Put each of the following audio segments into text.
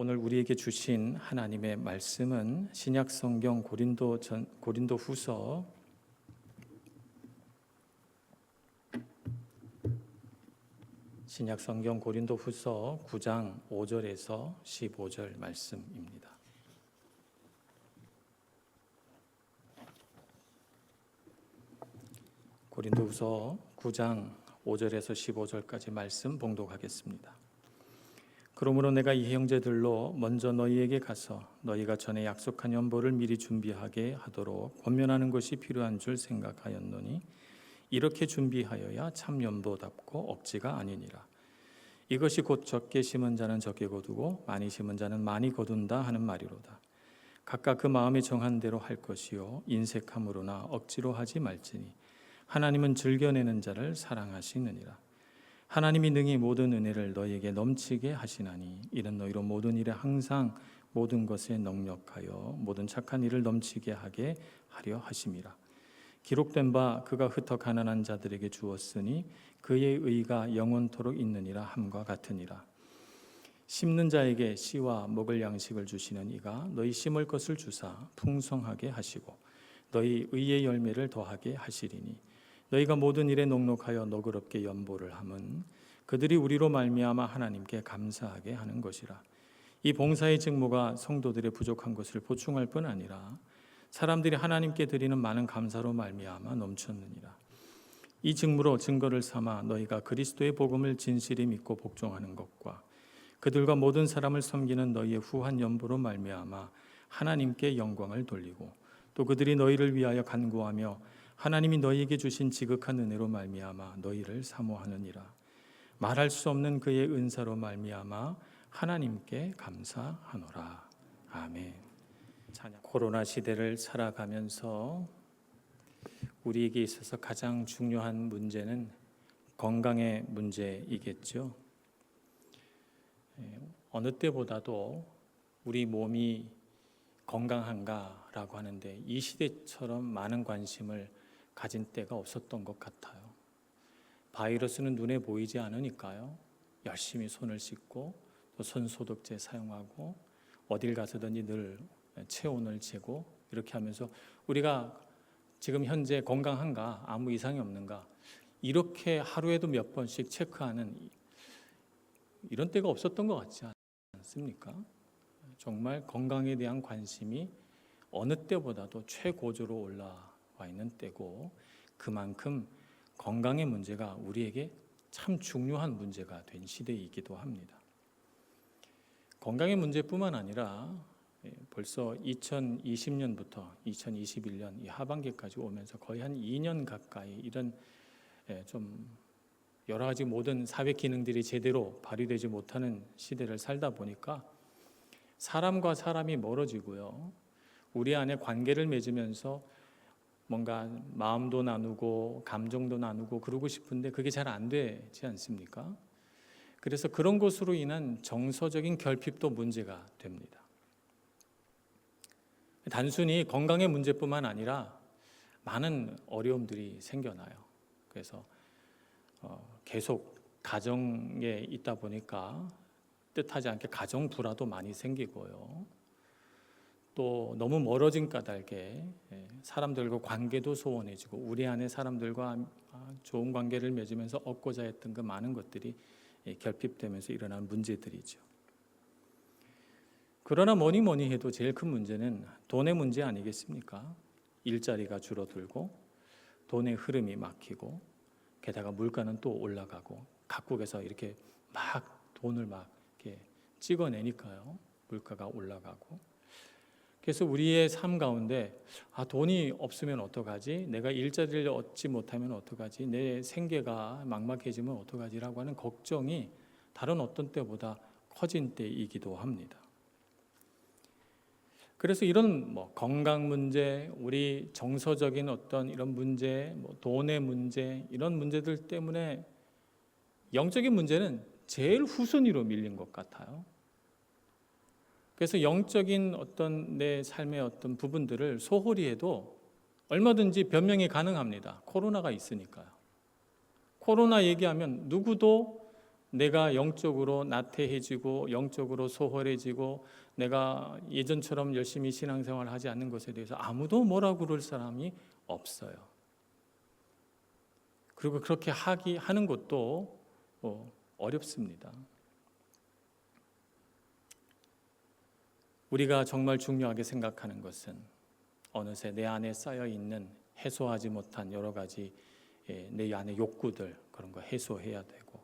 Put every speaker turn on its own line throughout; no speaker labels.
오늘 우리에게 주신 하나님의 말씀은 신약 성경 고린도후서 9장 5절에서 15절 말씀입니다. 고린도후서 9장 5절에서 15절까지 말씀 봉독하겠습니다. 그러므로 내가 이 형제들로 먼저 너희에게 가서 너희가 전에 약속한 연보를 미리 준비하게 하도록 권면하는 것이 필요한 줄 생각하였노니 이렇게 준비하여야 참 연보답고 억지가 아니니라. 이것이 곧 적게 심은 자는 적게 거두고 많이 심은 자는 많이 거둔다 하는 말이로다. 각각 그 마음에 정한 대로 할 것이요 인색함으로나 억지로 하지 말지니 하나님은 즐겨내는 자를 사랑하시느니라. 하나님이 능히 모든 은혜를 너희에게 넘치게 하시나니 이는 너희로 모든 일에 항상 모든 것에 넉넉하여 모든 착한 일을 넘치게 하게 하려 하심이라. 기록된 바 그가 흩어 가난한 자들에게 주었으니 그의 의가 영원토록 있느니라 함과 같으니라. 심는 자에게 씨와 먹을 양식을 주시는 이가 너희 심을 것을 주사 풍성하게 하시고 너희 의의 열매를 더하게 하시리니 너희가 모든 일에 녹록하여 너그럽게 연보를 함은 그들이 우리로 말미암아 하나님께 감사하게 하는 것이라. 이 봉사의 직무가 성도들의 부족한 것을 보충할 뿐 아니라 사람들이 하나님께 드리는 많은 감사로 말미암아 넘쳤느니라. 이 직무로 증거를 삼아 너희가 그리스도의 복음을 진실히 믿고 복종하는 것과 그들과 모든 사람을 섬기는 너희의 후한 연보로 말미암아 하나님께 영광을 돌리고 또 그들이 너희를 위하여 간구하며 하나님이 너희에게 주신 지극한 은혜로 말미암아 너희를 사모하느니라. 말할 수 없는 그의 은사로 말미암아 하나님께 감사하노라. 아멘. 코로나 시대를 살아가면서 우리에게 있어서 가장 중요한 문제는 건강의 문제이겠죠. 어느 때보다도 우리 몸이 건강한가라고 하는데 이 시대처럼 많은 관심을 가진 때가 없었던 것 같아요. 바이러스는 눈에 보이지 않으니까요. 열심히 손을 씻고 또 손소독제 사용하고 어딜 가서든지 늘 체온을 재고 이렇게 하면서 우리가 지금 현재 건강한가, 아무 이상이 없는가 이렇게 하루에도 몇 번씩 체크하는 이런 때가 없었던 것 같지 않습니까? 정말 건강에 대한 관심이 어느 때보다도 최고조로 올라와 있는 때고 그만큼 건강의 문제가 우리에게 참 중요한 문제가 된 시대이기도 합니다. 건강의 문제뿐만 아니라 벌써 2020년부터 2021년 이 하반기까지 오면서 거의 한 2년 가까이 이런 좀 여러 가지 모든 사회 기능들이 제대로 발휘되지 못하는 시대를 살다 보니까 사람과 사람이 멀어지고요. 우리 안에 관계를 맺으면서 뭔가 마음도 나누고 감정도 나누고 그러고 싶은데 그게 잘 안 되지 않습니까? 그래서 그런 것으로 인한 정서적인 결핍도 문제가 됩니다. 단순히 건강의 문제뿐만 아니라 많은 어려움들이 생겨나요. 그래서 계속 가정에 있다 보니까 뜻하지 않게 가정 불화도 많이 생기고요. 또 너무 멀어진 까닭에 사람들과 관계도 소원해지고 우리 안에 사람들과 좋은 관계를 맺으면서 얻고자 했던 그 많은 것들이 결핍되면서 일어난 문제들이죠. 그러나 뭐니 해도 제일 큰 문제는 돈의 문제 아니겠습니까? 일자리가 줄어들고 돈의 흐름이 막히고 게다가 물가는 또 올라가고 각국에서 이렇게 막 돈을 막 이렇게 찍어내니까요. 물가가 올라가고 그래서 우리의 삶 가운데 돈이 없으면 어떡하지? 내가 일자리를 얻지 못하면 어떡하지? 내 생계가 막막해지면 어떡하지라고 하는 걱정이 다른 어떤 때보다 커진 때이기도 합니다. 그래서 이런 건강 문제, 우리 정서적인 어떤 이런 문제, 돈의 문제 이런 문제들 때문에 영적인 문제는 제일 후순위로 밀린 것 같아요. 그래서 영적인 어떤 내 삶의 어떤 부분들을 소홀히 해도 얼마든지 변명이 가능합니다. 코로나가 있으니까요. 코로나 얘기하면 누구도 내가 영적으로 나태해지고 영적으로 소홀해지고 내가 예전처럼 열심히 신앙생활을 하지 않는 것에 대해서 아무도 뭐라고 그럴 사람이 없어요. 그리고 그렇게 하는 것도 어렵습니다. 우리가 정말 중요하게 생각하는 것은 어느새 내 안에 쌓여 있는 해소하지 못한 여러 가지 내 안의 욕구들, 그런 거 해소해야 되고,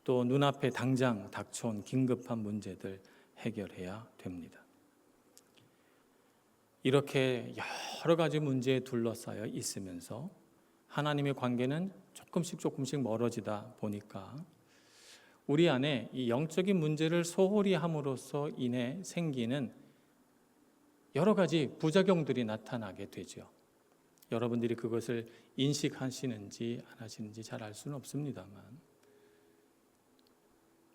또 눈앞에 당장 닥쳐온 긴급한 문제들 해결해야 됩니다. 이렇게 여러 가지 문제에 둘러싸여 있으면서 하나님의 관계는 조금씩 멀어지다 보니까 우리 안에 이 영적인 문제를 소홀히 함으로써 인해 생기는 여러 가지 부작용들이 나타나게 되죠. 여러분들이 그것을 인식하시는지 안 하시는지 잘 알 수는 없습니다만,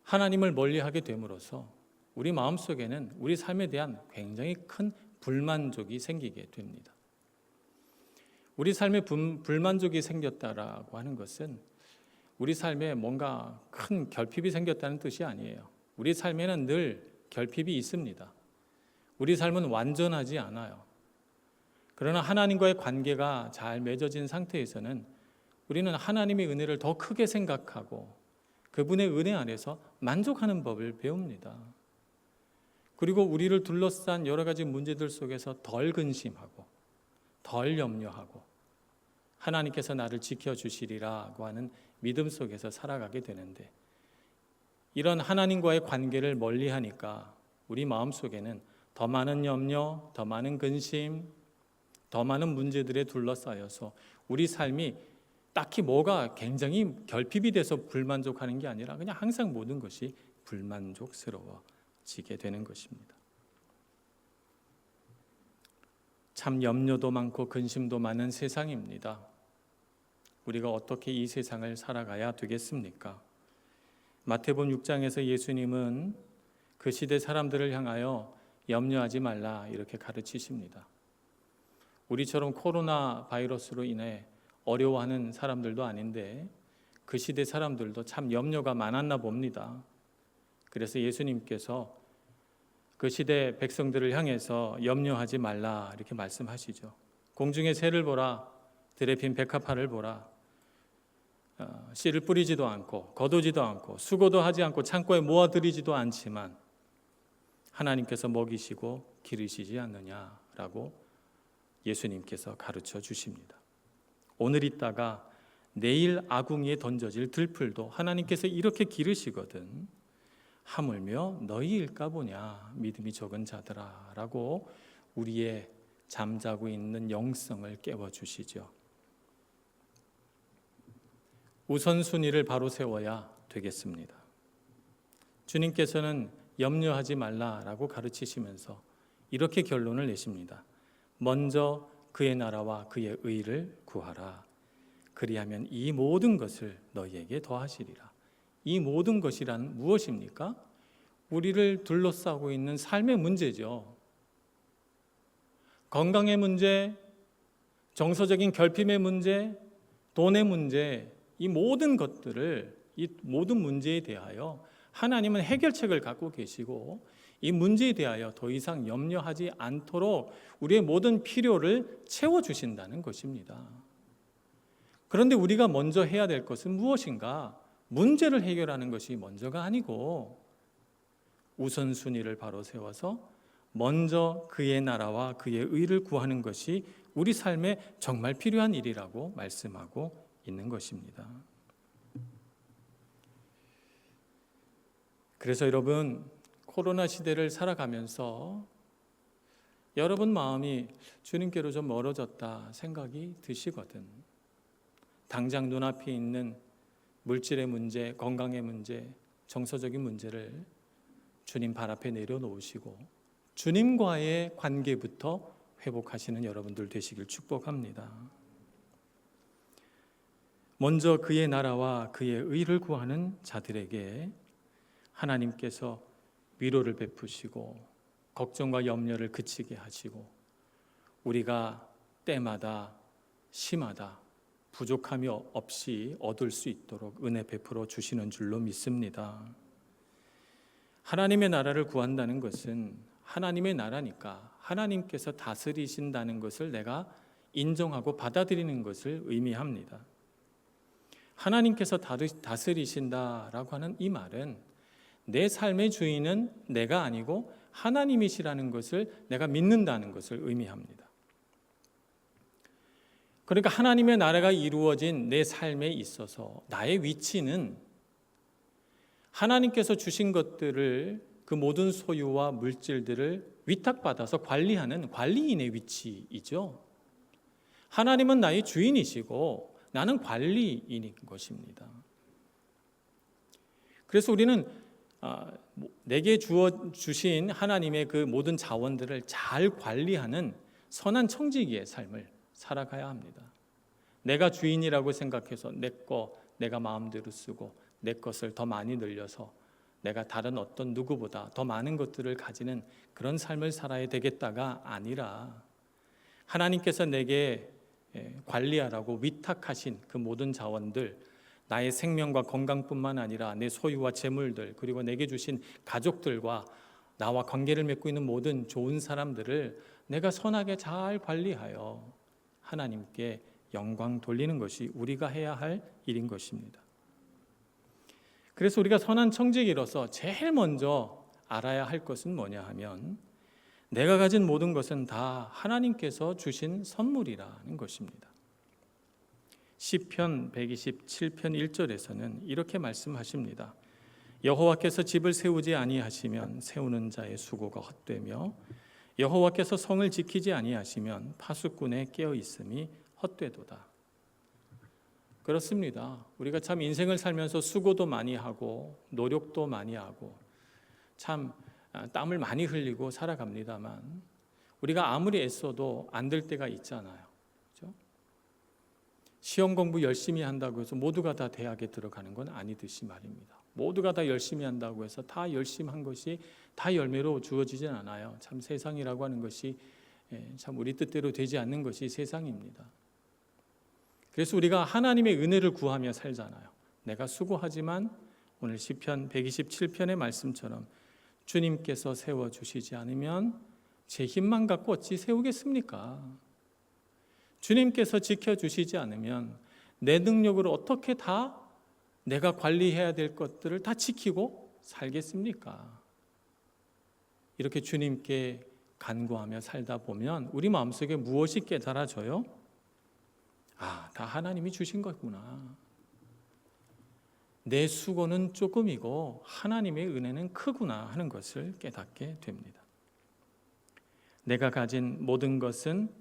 하나님을 멀리하게 됨으로써 우리 마음속에는 우리 삶에 대한 굉장히 큰 불만족이 생기게 됩니다. 우리 삶에 불만족이 생겼다라고 하는 것은 우리 삶에 뭔가 큰 결핍이 생겼다는 뜻이 아니에요. 우리 삶에는 늘 결핍이 있습니다. 우리 삶은 완전하지 않아요. 그러나 하나님과의 관계가 잘 맺어진 상태에서는 우리는 하나님의 은혜를 더 크게 생각하고 그분의 은혜 안에서 만족하는 법을 배웁니다. 그리고 우리를 둘러싼 여러 가지 문제들 속에서 덜 근심하고 덜 염려하고 하나님께서 나를 지켜주시리라고 하는 믿음 속에서 살아가게 되는데, 이런 하나님과의 관계를 멀리하니까 우리 마음속에는 더 많은 염려, 더 많은 근심, 더 많은 문제들에 둘러싸여서 우리 삶이 딱히 뭐가 굉장히 결핍이 돼서 불만족하는 게 아니라 그냥 항상 모든 것이 불만족스러워지게 되는 것입니다. 참 염려도 많고 근심도 많은 세상입니다. 우리가 어떻게 이 세상을 살아가야 되겠습니까? 마태복음 6장에서 예수님은 그 시대 사람들을 향하여 염려하지 말라 이렇게 가르치십니다. 우리처럼 코로나 바이러스로 인해 어려워하는 사람들도 아닌데 그 시대 사람들도 참 염려가 많았나 봅니다. 그래서 예수님께서 그 시대 백성들을 향해서 염려하지 말라 이렇게 말씀하시죠. 공중의 새를 보라, 들에 핀 백합화를 보라. 씨를 뿌리지도 않고 거두지도 않고 수고도 하지 않고 창고에 모아들이지도 않지만 하나님께서 먹이시고 기르시지 않느냐라고 예수님께서 가르쳐 주십니다. 오늘 있다가 내일 아궁이에 던져질 들풀도 하나님께서 이렇게 기르시거든 하물며 너희일까 보냐 믿음이 적은 자들아 라고 우리의 잠자고 있는 영성을 깨워주시죠. 우선순위를 바로 세워야 되겠습니다. 주님께서는 염려하지 말라라고 가르치시면서 이렇게 결론을 내십니다. 먼저 그의 나라와 그의 의를 구하라. 그리하면 이 모든 것을 너희에게 더하시리라. 이 모든 것이란 무엇입니까? 우리를 둘러싸고 있는 삶의 문제죠. 건강의 문제, 정서적인 결핍의 문제, 돈의 문제, 이 모든 것들을, 이 모든 문제에 대하여 하나님은 해결책을 갖고 계시고 이 문제에 대하여 더 이상 염려하지 않도록 우리의 모든 필요를 채워주신다는 것입니다. 그런데 우리가 먼저 해야 될 것은 무엇인가? 문제를 해결하는 것이 먼저가 아니고 우선순위를 바로 세워서 먼저 그의 나라와 그의 의를 구하는 것이 우리 삶에 정말 필요한 일이라고 말씀하고 있는 것입니다. 그래서 여러분, 코로나 시대를 살아가면서 여러분 마음이 주님께로 좀 멀어졌다 생각이 드시거든. 당장 눈앞에 있는 물질의 문제, 건강의 문제, 정서적인 문제를 주님 발 앞에 내려놓으시고 주님과의 관계부터 회복하시는 여러분들 되시길 축복합니다. 먼저 그의 나라와 그의 의를 구하는 자들에게 하나님께서 위로를 베푸시고 걱정과 염려를 그치게 하시고 우리가 때마다 심하다, 부족함이 없이 얻을 수 있도록 은혜 베풀어 주시는 줄로 믿습니다. 하나님의 나라를 구한다는 것은 하나님의 나라니까 하나님께서 다스리신다는 것을 내가 인정하고 받아들이는 것을 의미합니다. 하나님께서 다스리신다라고 하는 이 말은 내 삶의 주인은 내가 아니고 하나님이시라는 것을 내가 믿는다는 것을 의미합니다. 그러니까 하나님의 나라가 이루어진 내 삶에 있어서 나의 위치는 하나님께서 주신 것들을, 그 모든 소유와 물질들을 위탁받아서 관리하는 관리인의 위치이죠. 하나님은 나의 주인이시고 나는 관리인인 것입니다. 그래서 우리는 내게 주신 하나님의 그 모든 자원들을 잘 관리하는 선한 청지기의 삶을 살아가야 합니다. 내가 주인이라고 생각해서 내가 마음대로 쓰고 내 것을 더 많이 늘려서 내가 다른 어떤 누구보다 더 많은 것들을 가지는 그런 삶을 살아야 되겠다가 아니라 하나님께서 내게 관리하라고 위탁하신 그 모든 자원들, 나의 생명과 건강뿐만 아니라 내 소유와 재물들, 그리고 내게 주신 가족들과 나와 관계를 맺고 있는 모든 좋은 사람들을 내가 선하게 잘 관리하여 하나님께 영광 돌리는 것이 우리가 해야 할 일인 것입니다. 그래서 우리가 선한 청지기로서 제일 먼저 알아야 할 것은 뭐냐 하면 내가 가진 모든 것은 다 하나님께서 주신 선물이라는 것입니다. 시편 127편 1절에서는 이렇게 말씀하십니다. 여호와께서 집을 세우지 아니하시면 세우는 자의 수고가 헛되며 여호와께서 성을 지키지 아니하시면 파수꾼의 깨어 있음이 헛되도다. 그렇습니다. 우리가 참 인생을 살면서 수고도 많이 하고 노력도 많이 하고 참 땀을 많이 흘리고 살아갑니다만 우리가 아무리 애써도 안 될 때가 있잖아요. 그렇죠? 시험 공부 열심히 한다고 해서 모두가 다 대학에 들어가는 건 아니듯이 말입니다. 모두가 다 열심히 한다고 해서 다 열심히 한 것이 다 열매로 주어지진 않아요. 참 세상이라고 하는 것이 참 우리 뜻대로 되지 않는 것이 세상입니다. 그래서 우리가 하나님의 은혜를 구하며 살잖아요. 내가 수고하지만 오늘 시편 127편의 말씀처럼 주님께서 세워주시지 않으면 제 힘만 갖고 어찌 세우겠습니까? 주님께서 지켜주시지 않으면 내 능력으로 어떻게 다 내가 관리해야 될 것들을 다 지키고 살겠습니까? 이렇게 주님께 간구하며 살다 보면 우리 마음속에 무엇이 깨달아져요? 다 하나님이 주신 거구나. 내 수고는 조금이고 하나님의 은혜는 크구나 하는 것을 깨닫게 됩니다. 내가 가진 모든 것은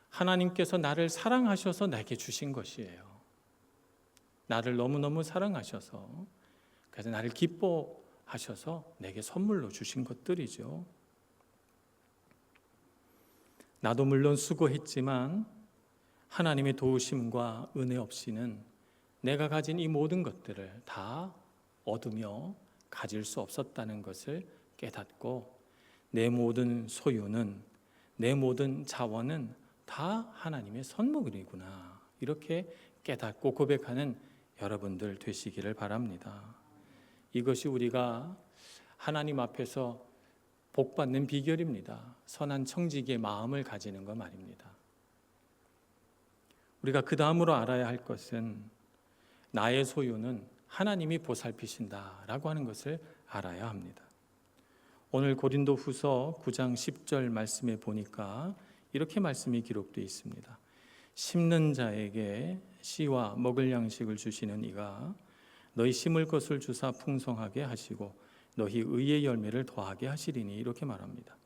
하나님께서 나를 사랑하셔서 내게 주신 것이에요. 나를 너무너무 사랑하셔서 그래서 나를 기뻐하셔서 내게 선물로 주신 것들이죠. 나도 물론 수고했지만 하나님의 도우심과 은혜 없이는 내가 가진 이 모든 것들을 다 얻으며 가질 수 없었다는 것을 깨닫고 내 모든 소유는, 내 모든 자원은 다 하나님의 선물이구나, 이렇게 깨닫고 고백하는 여러분들 되시기를 바랍니다. 이것이 우리가 하나님 앞에서 복받는 비결입니다. 선한 청지기의 마음을 가지는 것 말입니다. 우리가 그 다음으로 알아야 할 것은 나의 소유는 하나님이 보살피신다라고 하는 것을 알아야 합니다. 오늘 고린도후서 9장 10절 말씀에 보니까 이렇게 말씀이 기록되어 있습니다. 심는 자에게 씨와 먹을 양식을 주시는 이가 너희 심을 것을 주사 풍성하게 하시고 너희 의의 열매를 더하게 하시리니, 이렇게 말합니다.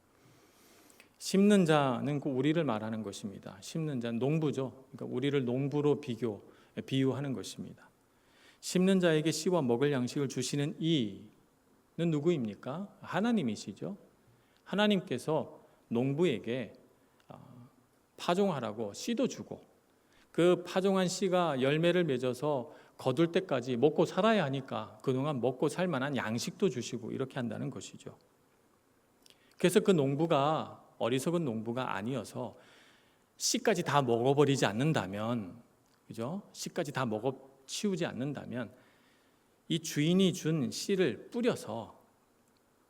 심는 자는 그 우리를 말하는 것입니다. 심는 자는 농부죠. 그러니까 우리를 농부로 비유하는 것입니다. 심는 자에게 씨와 먹을 양식을 주시는 이는 누구입니까? 하나님이시죠. 하나님께서 농부에게 파종하라고 씨도 주고 그 파종한 씨가 열매를 맺어서 거둘 때까지 먹고 살아야 하니까 그동안 먹고 살 만한 양식도 주시고 이렇게 한다는 것이죠. 그래서 그 농부가 어리석은 농부가 아니어서 씨까지 다 먹어버리지 않는다면 그죠? 씨까지 다 먹어 치우지 않는다면 이 주인이 준 씨를 뿌려서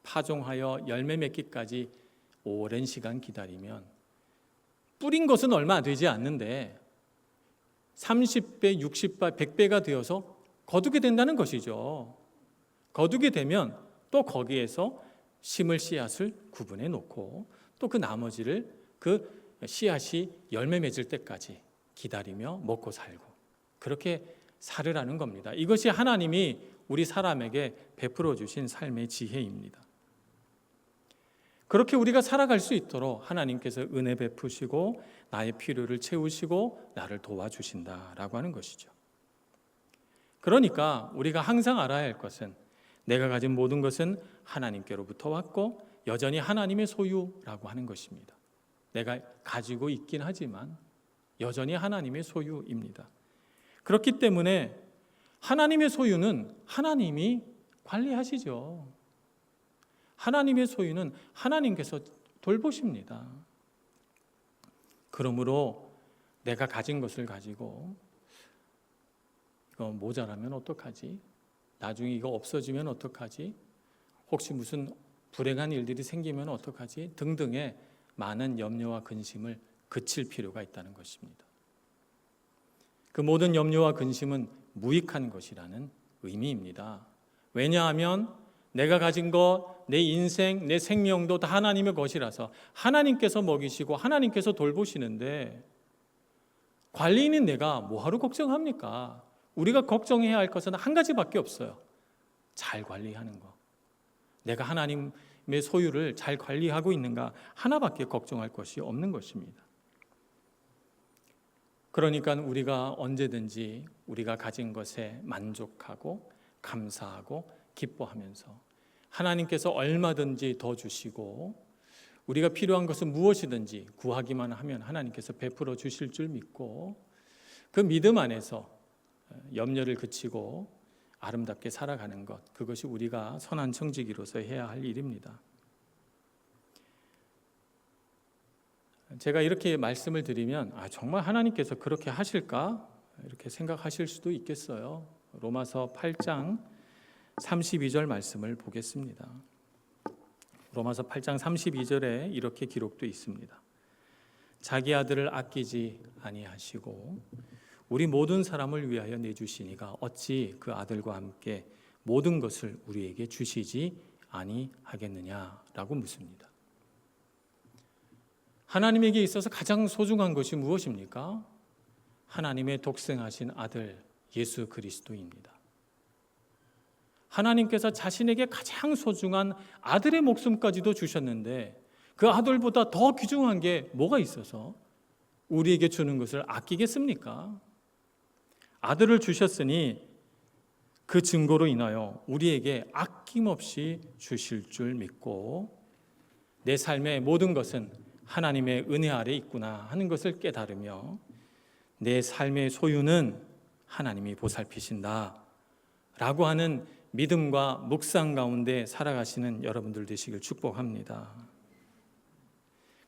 파종하여 열매 맺기까지 오랜 시간 기다리면 뿌린 것은 얼마 되지 않는데 30배, 60배, 100배가 되어서 거두게 된다는 것이죠. 거두게 되면 또 거기에서 심을 씨앗을 구분해 놓고 또 그 나머지를 그 씨앗이 열매 맺을 때까지 기다리며 먹고 살고 그렇게 살으라는 겁니다. 이것이 하나님이 우리 사람에게 베풀어 주신 삶의 지혜입니다. 그렇게 우리가 살아갈 수 있도록 하나님께서 은혜 베푸시고 나의 필요를 채우시고 나를 도와주신다라고 하는 것이죠. 그러니까 우리가 항상 알아야 할 것은 내가 가진 모든 것은 하나님께로부터 왔고 여전히 하나님의 소유라고 하는 것입니다. 내가 가지고 있긴 하지만 여전히 하나님의 소유입니다. 그렇기 때문에 하나님의 소유는 하나님이 관리하시죠. 하나님의 소유는 하나님께서 돌보십니다. 그러므로 내가 가진 것을 가지고 이거 모자라면 어떡하지? 나중에 이거 없어지면 어떡하지? 혹시 무슨 불행한 일들이 생기면 어떡하지? 등등의 많은 염려와 근심을 그칠 필요가 있다는 것입니다. 그 모든 염려와 근심은 무익한 것이라는 의미입니다. 왜냐하면 내가 가진 것, 내 인생, 내 생명도 다 하나님의 것이라서 하나님께서 먹이시고 하나님께서 돌보시는데 관리인인 내가 뭐하러 걱정합니까? 우리가 걱정해야 할 것은 한 가지밖에 없어요. 잘 관리하는 거. 내가 하나님의 소유를 잘 관리하고 있는가 하나밖에 걱정할 것이 없는 것입니다. 그러니까 우리가 언제든지 우리가 가진 것에 만족하고 감사하고 기뻐하면서 하나님께서 얼마든지 더 주시고 우리가 필요한 것은 무엇이든지 구하기만 하면 하나님께서 베풀어 주실 줄 믿고 그 믿음 안에서 염려를 그치고 아름답게 살아가는 것, 그것이 우리가 선한 청지기로서 해야 할 일입니다. 제가 이렇게 말씀을 드리면 정말 하나님께서 그렇게 하실까? 이렇게 생각하실 수도 있겠어요. 로마서 8장 32절 말씀을 보겠습니다. 로마서 8장 32절에 이렇게 기록되어 있습니다. 자기 아들을 아끼지 아니하시고 우리 모든 사람을 위하여 내주시니가 어찌 그 아들과 함께 모든 것을 우리에게 주시지 아니하겠느냐라고 묻습니다. 하나님에게 있어서 가장 소중한 것이 무엇입니까? 하나님의 독생하신 아들 예수 그리스도입니다. 하나님께서 자신에게 가장 소중한 아들의 목숨까지도 주셨는데 그 아들보다 더 귀중한 게 뭐가 있어서 우리에게 주는 것을 아끼겠습니까? 아들을 주셨으니 그 증거로 인하여 우리에게 아낌없이 주실 줄 믿고 내 삶의 모든 것은 하나님의 은혜 아래 있구나 하는 것을 깨달으며 내 삶의 소유는 하나님이 보살피신다 라고 하는 믿음과 묵상 가운데 살아가시는 여러분들 되시길 축복합니다.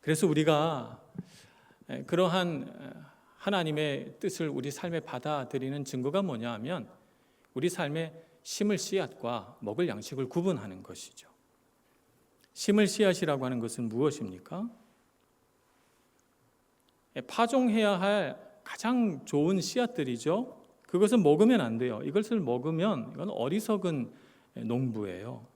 그래서 우리가 그러한 하나님의 뜻을 우리 삶에 받아들이는 증거가 뭐냐 하면 우리 삶에 심을 씨앗과 먹을 양식을 구분하는 것이죠. 심을 씨앗이라고 하는 것은 무엇입니까? 파종해야 할 가장 좋은 씨앗들이죠. 그것은 먹으면 안 돼요. 이것을 먹으면 이건 어리석은 농부예요.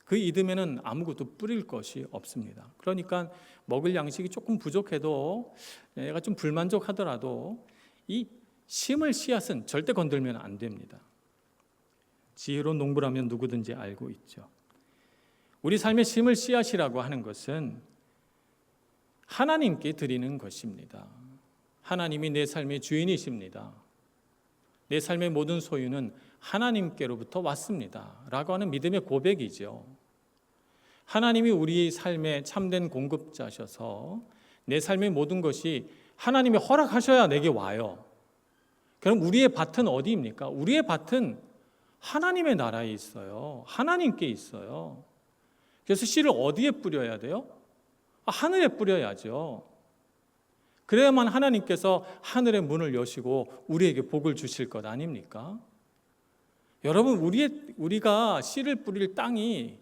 그 이듬해는 아무것도 뿌릴 것이 없습니다. 그러니까 먹을 양식이 조금 부족해도 내가 좀 불만족하더라도 이 심을 씨앗은 절대 건들면 안 됩니다. 지혜로운 농부라면 누구든지 알고 있죠. 우리 삶의 심을 씨앗이라고 하는 것은 하나님께 드리는 것입니다. 하나님이 내 삶의 주인이십니다. 내 삶의 모든 소유는 하나님께로부터 왔습니다 라고 하는 믿음의 고백이죠. 하나님이 우리 삶의 참된 공급자셔서 내 삶의 모든 것이 하나님이 허락하셔야 내게 와요. 그럼 우리의 밭은 어디입니까? 우리의 밭은 하나님의 나라에 있어요. 하나님께 있어요. 그래서 씨를 어디에 뿌려야 돼요? 하늘에 뿌려야죠. 그래야만 하나님께서 하늘의 문을 여시고 우리에게 복을 주실 것 아닙니까? 여러분, 우리가 씨를 뿌릴 땅이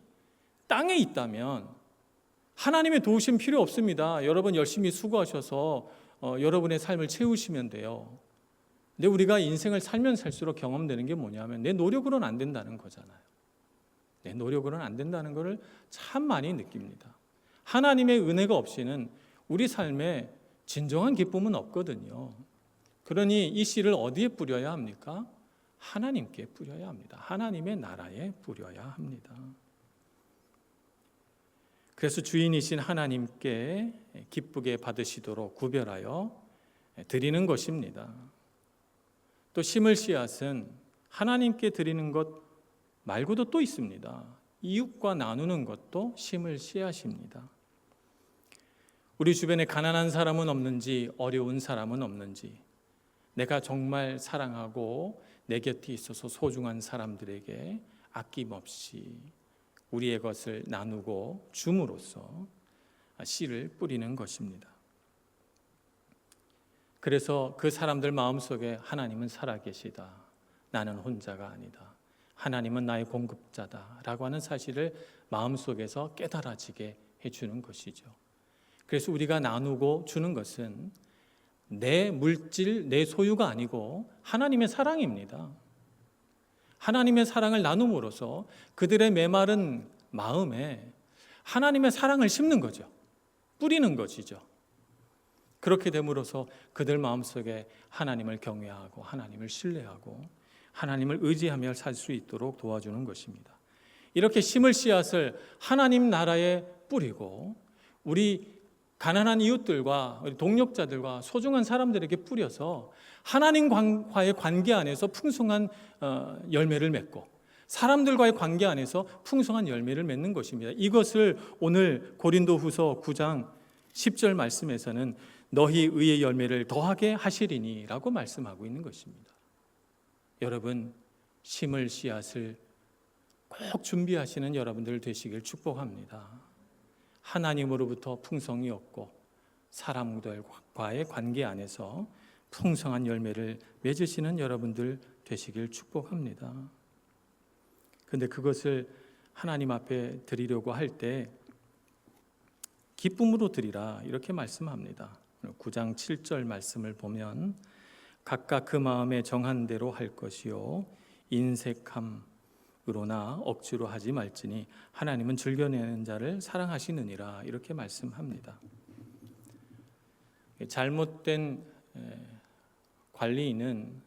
땅에 있다면 하나님의 도우심 필요 없습니다. 여러분 열심히 수고하셔서 여러분의 삶을 채우시면 돼요. 근데 우리가 인생을 살면 살수록 경험되는 게 뭐냐면 내 노력으로는 안 된다는 거잖아요. 내 노력으로는 안 된다는 것을 참 많이 느낍니다. 하나님의 은혜가 없이는 우리 삶에 진정한 기쁨은 없거든요. 그러니 이 씨를 어디에 뿌려야 합니까? 하나님께 뿌려야 합니다. 하나님의 나라에 뿌려야 합니다. 그래서 주인이신 하나님께 기쁘게 받으시도록 구별하여 드리는 것입니다. 또 심을 씨앗은 하나님께 드리는 것 말고도 또 있습니다. 이웃과 나누는 것도 심을 씨앗입니다. 우리 주변에 가난한 사람은 없는지, 어려운 사람은 없는지, 내가 정말 사랑하고 내 곁에 있어서 소중한 사람들에게 아낌없이 우리의 것을 나누고 줌으로써 씨를 뿌리는 것입니다. 그래서 그 사람들 마음속에 하나님은 살아계시다, 나는 혼자가 아니다, 하나님은 나의 공급자다라고 하는 사실을 마음속에서 깨달아지게 해주는 것이죠. 그래서 우리가 나누고 주는 것은 내 물질, 내 소유가 아니고 하나님의 사랑입니다. 하나님의 사랑을 나눔으로써 그들의 메마른 마음에 하나님의 사랑을 심는 거죠. 뿌리는 것이죠. 그렇게 됨으로써 그들 마음속에 하나님을 경외하고 하나님을 신뢰하고 하나님을 의지하며 살 수 있도록 도와주는 것입니다. 이렇게 심을 씨앗을 하나님 나라에 뿌리고 우리 가난한 이웃들과 우리 동력자들과 소중한 사람들에게 뿌려서 하나님과의 관계 안에서 풍성한 열매를 맺고 사람들과의 관계 안에서 풍성한 열매를 맺는 것입니다. 이것을 오늘 고린도후서 9장 10절 말씀에서는 너희 의의 열매를 더하게 하시리니 라고 말씀하고 있는 것입니다. 여러분, 심을 씨앗을 꼭 준비하시는 여러분들 되시길 축복합니다. 하나님으로부터 풍성이 없고 사람들과의 관계 안에서 풍성한 열매를 맺으시는 여러분들 되시길 축복합니다. 그런데 그것을 하나님 앞에 드리려고 할 때 기쁨으로 드리라 이렇게 말씀합니다. 9장 7절 말씀을 보면 각각 그 마음에 정한 대로 할 것이요 인색함으로나 억지로 하지 말지니 하나님은 즐겨내는 자를 사랑하시느니라 이렇게 말씀합니다. 잘못된 관리는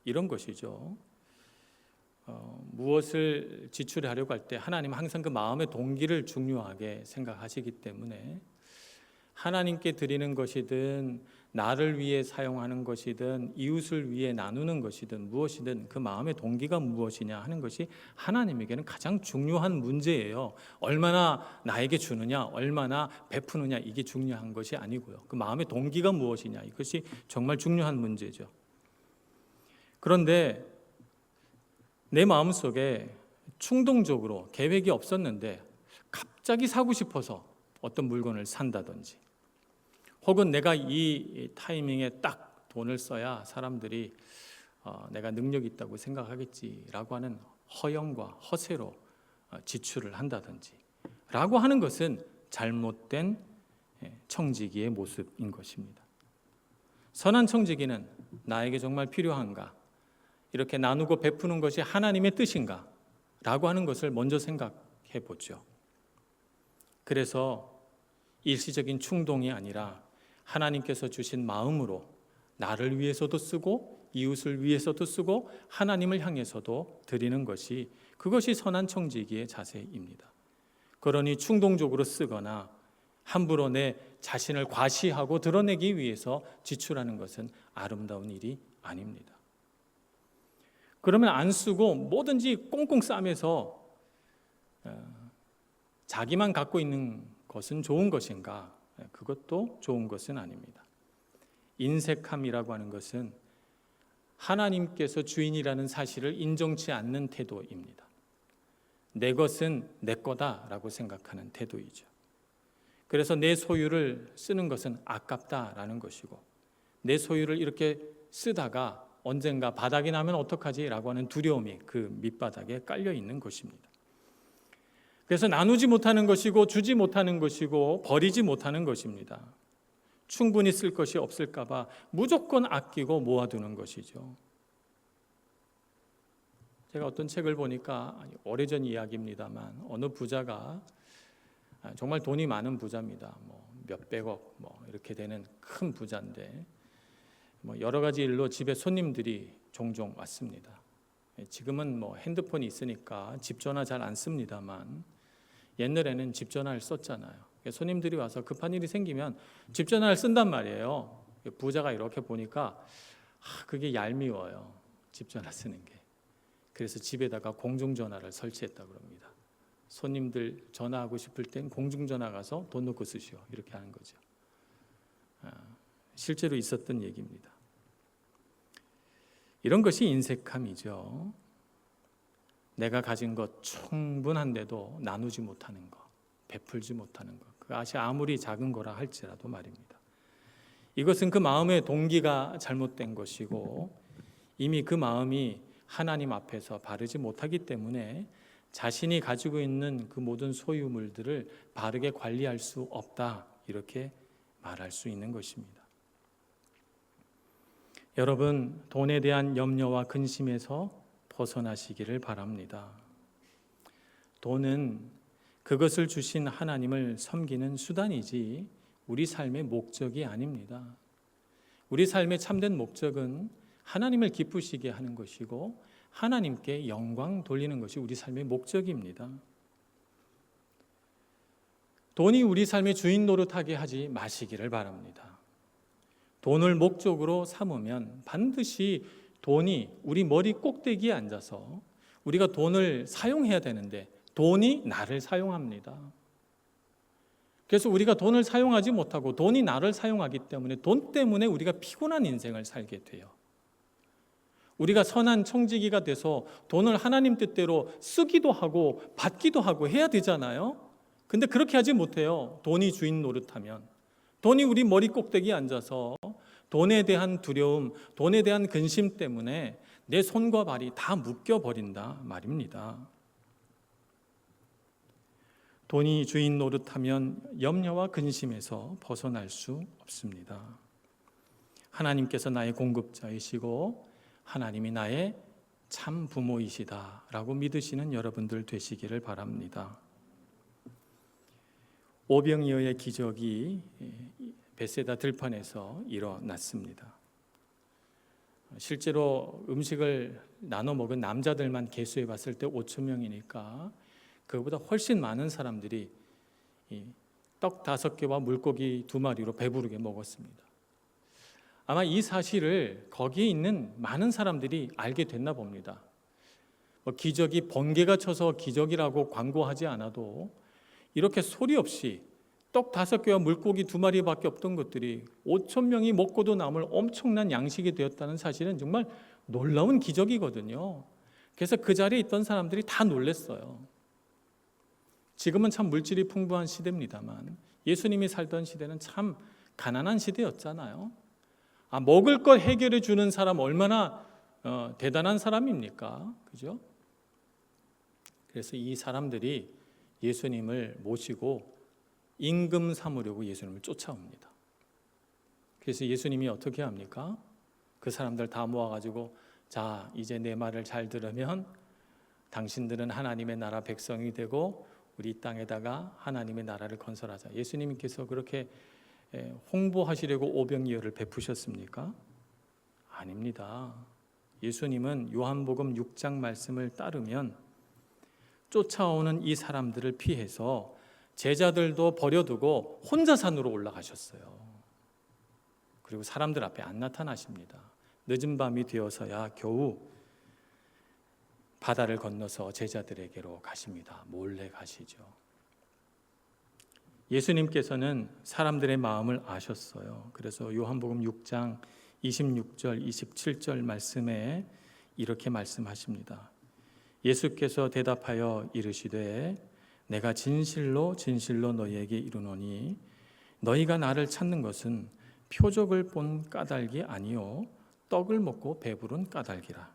이런 것이죠. 무엇을 지출하려고 할 때 하나님은 항상 그 마음의 동기를 중요하게 생각하시기 때문에 하나님께 드리는 것이든 나를 위해 사용하는 것이든 이웃을 위해 나누는 것이든 무엇이든 그 마음의 동기가 무엇이냐 하는 것이 하나님에게는 가장 중요한 문제예요. 얼마나 나에게 주느냐, 얼마나 베푸느냐 이게 중요한 것이 아니고요. 그 마음의 동기가 무엇이냐 이것이 정말 중요한 문제죠. 그런데 내 마음속에 충동적으로 계획이 없었는데 갑자기 사고 싶어서 어떤 물건을 산다든지 혹은 내가 이 타이밍에 딱 돈을 써야 사람들이 내가 능력이 있다고 생각하겠지라고 하는 허영과 허세로 지출을 한다든지 라고 하는 것은 잘못된 청지기의 모습인 것입니다. 선한 청지기는 나에게 정말 필요한가? 이렇게 나누고 베푸는 것이 하나님의 뜻인가? 라고 하는 것을 먼저 생각해 보죠. 그래서 일시적인 충동이 아니라 하나님께서 주신 마음으로 나를 위해서도 쓰고 이웃을 위해서도 쓰고 하나님을 향해서도 드리는 것이 그것이 선한 청지기의 자세입니다. 그러니 충동적으로 쓰거나 함부로 내 자신을 과시하고 드러내기 위해서 지출하는 것은 아름다운 일이 아닙니다. 그러면 안 쓰고 뭐든지 꽁꽁 싸매서 자기만 갖고 있는 것은 좋은 것인가? 그것도 좋은 것은 아닙니다. 인색함이라고 하는 것은 하나님께서 주인이라는 사실을 인정치 않는 태도입니다. 내 것은 내 거다라고 생각하는 태도이죠. 그래서 내 소유를 쓰는 것은 아깝다라는 것이고, 내 소유를 이렇게 쓰다가 언젠가 바닥이 나면 어떡하지? 라고 하는 두려움이 그 밑바닥에 깔려 있는 것입니다. 그래서 나누지 못하는 것이고 주지 못하는 것이고 버리지 못하는 것입니다. 충분히 쓸 것이 없을까 봐 무조건 아끼고 모아두는 것이죠. 제가 어떤 책을 보니까 오래전 이야기입니다만 어느 부자가 정말 돈이 많은 부자입니다. 몇백억 이렇게 되는 큰 부자인데 여러 가지 일로 집에 손님들이 종종 왔습니다. 지금은 핸드폰이 있으니까 집 전화 잘 안 씁니다만 옛날에는 집 전화를 썼잖아요. 손님들이 와서 급한 일이 생기면 집 전화를 쓴단 말이에요. 부자가 이렇게 보니까 그게 얄미워요. 집 전화 쓰는 게. 그래서 집에다가 공중전화를 설치했다고 합니다. 손님들 전화하고 싶을 땐 공중전화 가서 돈 넣고 쓰시오. 이렇게 하는 거죠. 실제로 있었던 얘기입니다. 이런 것이 인색함이죠. 내가 가진 것 충분한데도 나누지 못하는 것, 베풀지 못하는 것, 그것이 아무리 작은 거라 할지라도 말입니다. 이것은 그 마음의 동기가 잘못된 것이고 이미 그 마음이 하나님 앞에서 바르지 못하기 때문에 자신이 가지고 있는 그 모든 소유물들을 바르게 관리할 수 없다, 이렇게 말할 수 있는 것입니다. 여러분, 돈에 대한 염려와 근심에서 벗어나시기를 바랍니다. 돈은 그것을 주신 하나님을 섬기는 수단이지 우리 삶의 목적이 아닙니다. 우리 삶의 참된 목적은 하나님을 기쁘시게 하는 것이고 하나님께 영광 돌리는 것이 우리 삶의 목적입니다. 돈이 우리 삶의 주인 노릇하게 하지 마시기를 바랍니다. 돈을 목적으로 삼으면 반드시 돈이 우리 머리 꼭대기에 앉아서 우리가 돈을 사용해야 되는데 돈이 나를 사용합니다. 그래서 우리가 돈을 사용하지 못하고 돈이 나를 사용하기 때문에 돈 때문에 우리가 피곤한 인생을 살게 돼요. 우리가 선한 청지기가 돼서 돈을 하나님 뜻대로 쓰기도 하고 받기도 하고 해야 되잖아요. 근데 그렇게 하지 못해요. 돈이 주인 노릇하면. 돈이 우리 머리 꼭대기에 앉아서 돈에 대한 두려움, 돈에 대한 근심 때문에 내 손과 발이 다 묶여버린다 말입니다. 돈이 주인 노릇하면 염려와 근심에서 벗어날 수 없습니다. 하나님께서 나의 공급자이시고 하나님이 나의 참 부모이시다라고 믿으시는 여러분들 되시기를 바랍니다. 오병이어의 기적이 베세다 들판에서 일어났습니다. 실제로 음식을 나눠 먹은 남자들만 계수해 봤을 때 5천 명이니까 그보다 훨씬 많은 사람들이 떡 5개와 물고기 2마리로 배부르게 먹었습니다. 아마 이 사실을 거기에 있는 많은 사람들이 알게 됐나 봅니다. 기적이 번개가 쳐서 기적이라고 광고하지 않아도 이렇게 소리 없이 떡 5개와 물고기 2마리밖에 없던 것들이 5천 명이 먹고도 남을 엄청난 양식이 되었다는 사실은 정말 놀라운 기적이거든요. 그래서 그 자리에 있던 사람들이 다 놀랐어요. 지금은 참 물질이 풍부한 시대입니다만 예수님이 살던 시대는 참 가난한 시대였잖아요. 먹을 것 해결해 주는 사람 얼마나 대단한 사람입니까? 그죠? 그래서 이 사람들이 예수님을 모시고 임금 삼으려고 예수님을 쫓아옵니다. 그래서 예수님이 어떻게 합니까? 그 사람들 다 모아가지고 자, 이제 내 말을 잘 들으면 당신들은 하나님의 나라 백성이 되고 우리 땅에다가 하나님의 나라를 건설하자. 예수님께서 그렇게 홍보하시려고 오병이어를 베푸셨습니까? 아닙니다. 예수님은 요한복음 6장 말씀을 따르면 쫓아오는 이 사람들을 피해서 제자들도 버려두고 혼자 산으로 올라가셨어요. 그리고 사람들 앞에 안 나타나십니다. 늦은 밤이 되어서야 겨우 바다를 건너서 제자들에게로 가십니다. 몰래 가시죠. 예수님께서는 사람들의 마음을 아셨어요. 그래서 요한복음 6장 26절, 27절 말씀에 이렇게 말씀하십니다. 예수께서 대답하여 이르시되 내가 진실로 진실로 너희에게 이르노니 너희가 나를 찾는 것은 표적을 본 까닭이 아니요 떡을 먹고 배부른 까닭이라.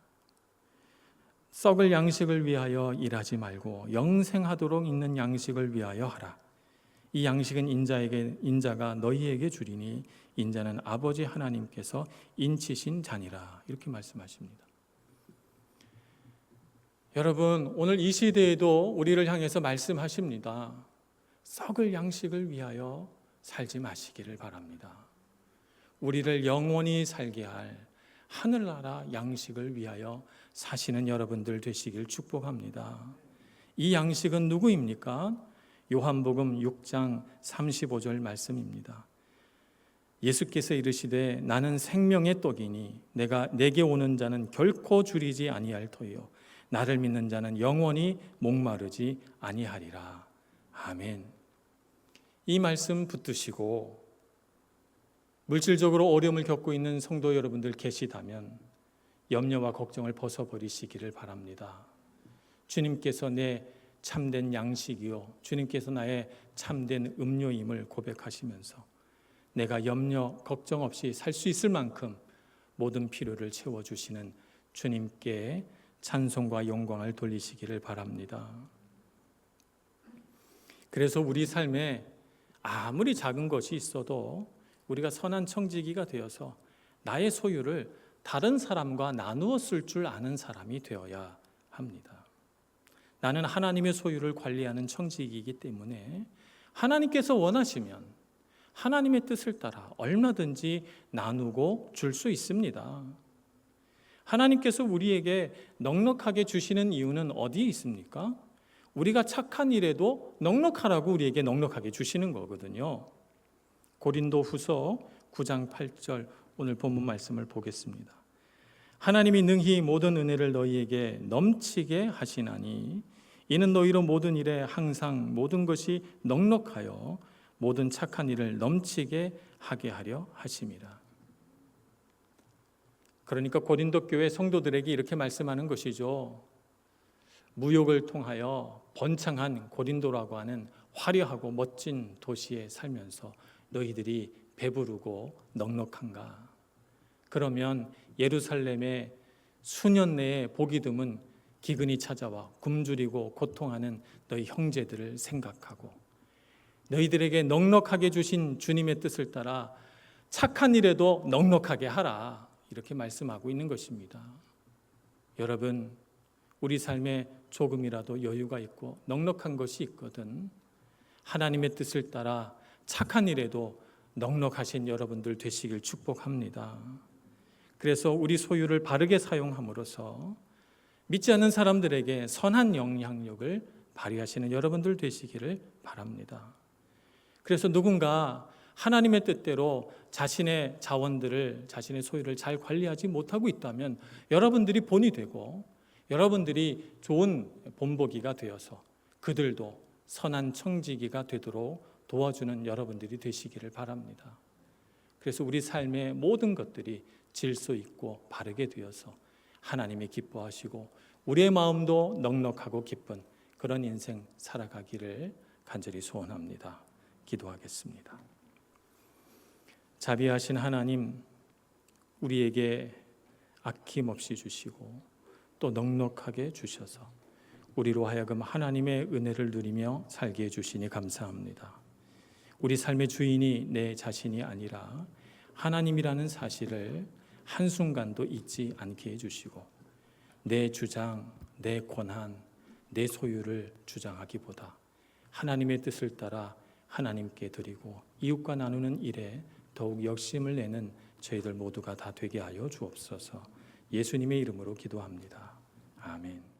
썩을 양식을 위하여 일하지 말고 영생하도록 있는 양식을 위하여 하라. 이 양식은 인자가 너희에게 주리니 인자는 아버지 하나님께서 인치신 자니라. 이렇게 말씀하십니다. 여러분, 오늘 이 시대에도 우리를 향해서 말씀하십니다. 썩을 양식을 위하여 살지 마시기를 바랍니다. 우리를 영원히 살게 할 하늘나라 양식을 위하여 사시는 여러분들 되시길 축복합니다. 이 양식은 누구입니까? 요한복음 6장 35절 말씀입니다. 예수께서 이르시되 나는 생명의 떡이니 내게 오는 자는 결코 줄이지 아니할 터이요 나를 믿는 자는 영원히 목마르지 아니하리라. 아멘. 이 말씀 붙드시고 물질적으로 어려움을 겪고 있는 성도 여러분들 계시다면 염려와 걱정을 벗어버리시기를 바랍니다. 주님께서 내 참된 양식이요 주님께서 나의 참된 음료임을 고백하시면서 내가 염려, 걱정 없이 살 수 있을 만큼 모든 필요를 채워주시는 주님께 찬송과 영광을 돌리시기를 바랍니다. 그래서 우리 삶에 아무리 작은 것이 있어도 우리가 선한 청지기가 되어서 나의 소유를 다른 사람과 나누어 쓸 줄 아는 사람이 되어야 합니다. 나는 하나님의 소유를 관리하는 청지기이기 때문에 하나님께서 원하시면 하나님의 뜻을 따라 얼마든지 나누고 줄 수 있습니다. 하나님께서 우리에게 넉넉하게 주시는 이유는 어디에 있습니까? 우리가 착한 일에도 넉넉하라고 우리에게 넉넉하게 주시는 거거든요. 고린도후서 9장 8절 오늘 본문 말씀을 보겠습니다. 하나님이 능히 모든 은혜를 너희에게 넘치게 하시나니 이는 너희로 모든 일에 항상 모든 것이 넉넉하여 모든 착한 일을 넘치게 하게 하려 하심이라. 그러니까 고린도 교회 성도들에게 이렇게 말씀하는 것이죠. 무역을 통하여 번창한 고린도라고 하는 화려하고 멋진 도시에 살면서 너희들이 배부르고 넉넉한가? 그러면 예루살렘의 수년 내에 보기 드문 기근이 찾아와 굶주리고 고통하는 너희 형제들을 생각하고 너희들에게 넉넉하게 주신 주님의 뜻을 따라 착한 일에도 넉넉하게 하라. 이렇게 말씀하고 있는 것입니다. 여러분, 우리 삶에 조금이라도 여유가 있고 넉넉한 것이 있거든 하나님의 뜻을 따라 착한 일에도 넉넉하신 여러분들 되시길 축복합니다. 그래서 우리 소유를 바르게 사용함으로써 믿지 않는 사람들에게 선한 영향력을 발휘하시는 여러분들 되시기를 바랍니다. 그래서 누군가 하나님의 뜻대로 자신의 자원들을, 자신의 소유를 잘 관리하지 못하고 있다면 여러분들이 본이 되고 여러분들이 좋은 본보기가 되어서 그들도 선한 청지기가 되도록 도와주는 여러분들이 되시기를 바랍니다. 그래서 우리 삶의 모든 것들이 질서 있고 바르게 되어서 하나님이 기뻐하시고 우리의 마음도 넉넉하고 기쁜 그런 인생 살아가기를 간절히 소원합니다. 기도하겠습니다. 자비하신 하나님, 우리에게 아낌없이 주시고 또 넉넉하게 주셔서 우리로 하여금 하나님의 은혜를 누리며 살게 해주시니 감사합니다. 우리 삶의 주인이 내 자신이 아니라 하나님이라는 사실을 한순간도 잊지 않게 해주시고 내 주장, 내 권한, 내 소유를 주장하기보다 하나님의 뜻을 따라 하나님께 드리고 이웃과 나누는 일에 더욱 역심을 내는 저희들 모두가 다 되게 하여 주옵소서. 예수님의 이름으로 기도합니다. 아멘.